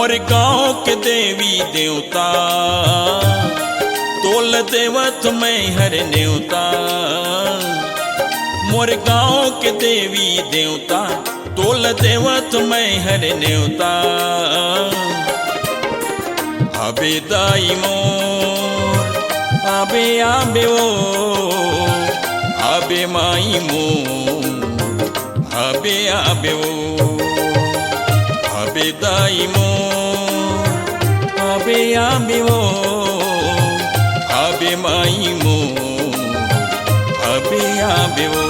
मोर गांव के देवी देवता तोल देवत मैं हर न्योता। मोर गांव के देवी देवता तोल देवत मैं हर न्योता। आबे दाई मोर आबे आबे ओ आबे माई मोर आबे आबे ओ आबे दाई मोर आबे आबे ओ आबे माई मोर आबे आबे ओ।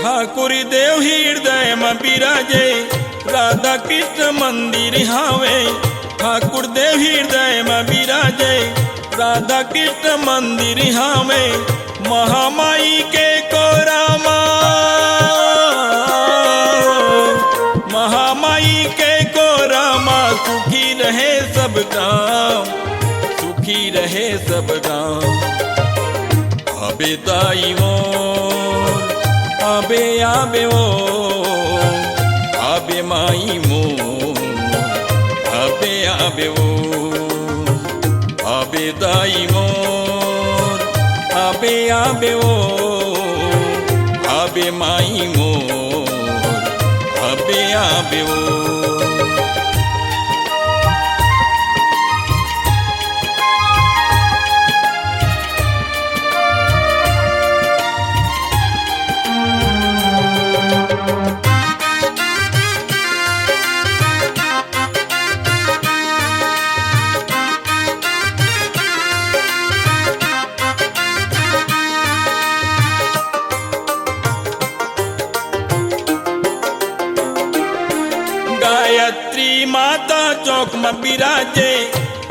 ठाकुर देव हृदय में बिराजे राधा कृष्ण मंदिर हावे। ठाकुर देव हृदय में बिराजे राधा कृष्ण मंदिर हावे। महामाई के कोरामा महामाई के कोरामा सुखी रहे सब गाँव सुखी रहे सब गाँव। आबे दाई मोर आबे आबे ओ आबे माई मोर आबे आबे ओ आबे दाई मोर आबे आबे ओ आबे माई मोर आबे आबे ओ। गायत्री माता चौक में बिराजे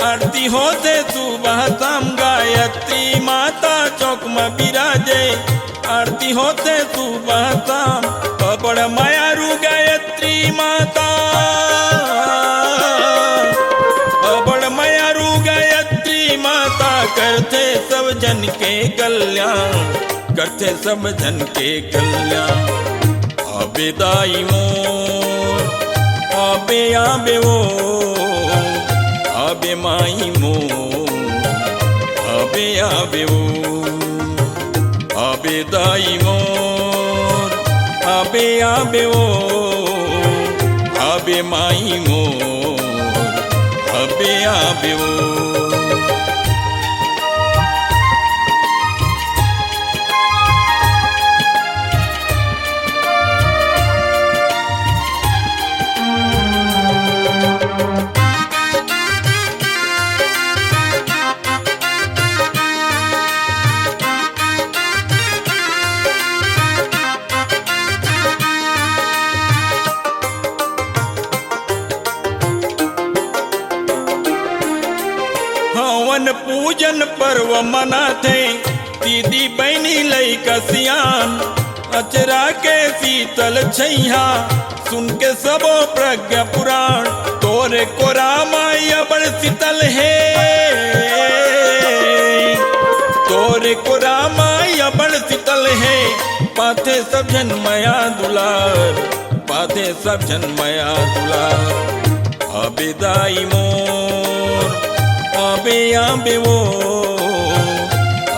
आरती होते सुबह शाम। गायत्री माता चौक में बिराजे आरती होते सुबह शाम। बड़ मायारू गायत्री माता बड़ मायारू गायत्री माता करते सब जन के कल्याण करते सब जन के कल्याण। आबे दाई मोर आबे आबे ओ आबे माई मोर आबे आबे ओ आबे दाई मोर आबे आबे ओ आबे माई मोर आबे आबे ओ। हवन पूजन पर्व मनाते दीदी बहनी लई कसियान। अचरा के शीतल छैया सुन के सबो प्रज्ञा पुराण। तोरे को रामाय बड़ शीतल है तोरे को रामाय बड़ शीतल है। पाथे सब जन माया दुलार पाथे सब जन माया दुलार। आबे दाई मोर आबे आबे ओ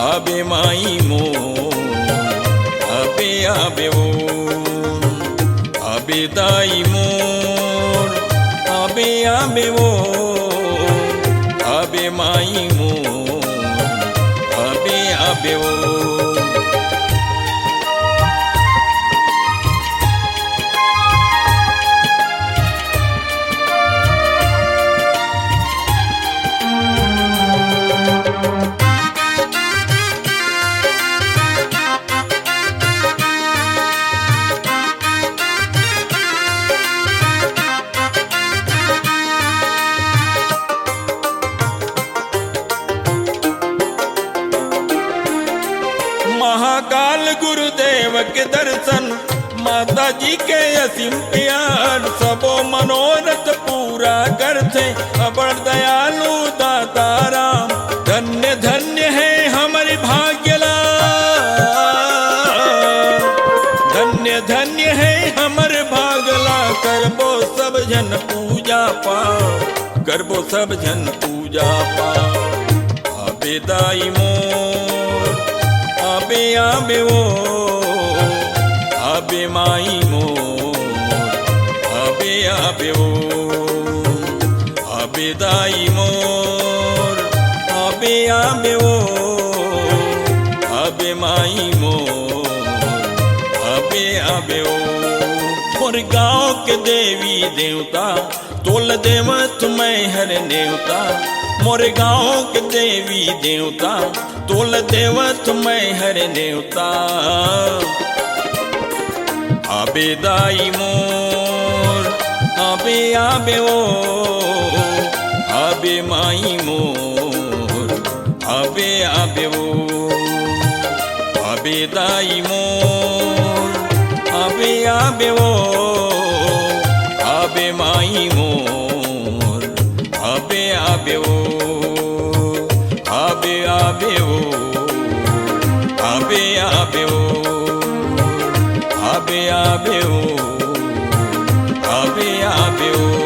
आबे माई मोर आबे आबे ओ आबे दाई मोर आबे आबे ओ आबे माई मोर आबे आबे ओ। के दर्शन, माता जी के असीम प्यार, सबो मनोरथ पूरा करते अबर दयालु दाता राम। धन्य धन्य है हमारी भाग्यला, धन्य धन्य है हमारे भागला, करबो सब जन पूजा पाठ, करबो सब जन पूजा पाठ। आबे दाई मोर, आबे आबे ओ, आबे माई मोर, आबे आबे ओ, आबे दाई मोर, आबे आबे ओ, आबे माई मोर, आबे आबे ओ। मोर गाँव के देवी देवता, तोल देव तुम्हें हर नेवता, मोर गाँव के देवी देवता, तोल देव तुम्हें हर नेवता। आबे दाई मोर, आबे आबे ओ, आबे माई मोर, आबे आबे ओ, आबे दाई मोर, आबे आबे ओ, आबे माई मोर, आबे आबे ओ, आबे आबे ओ, आबे आबे ओ, आबे आबे ओ, आबे आबे ओ।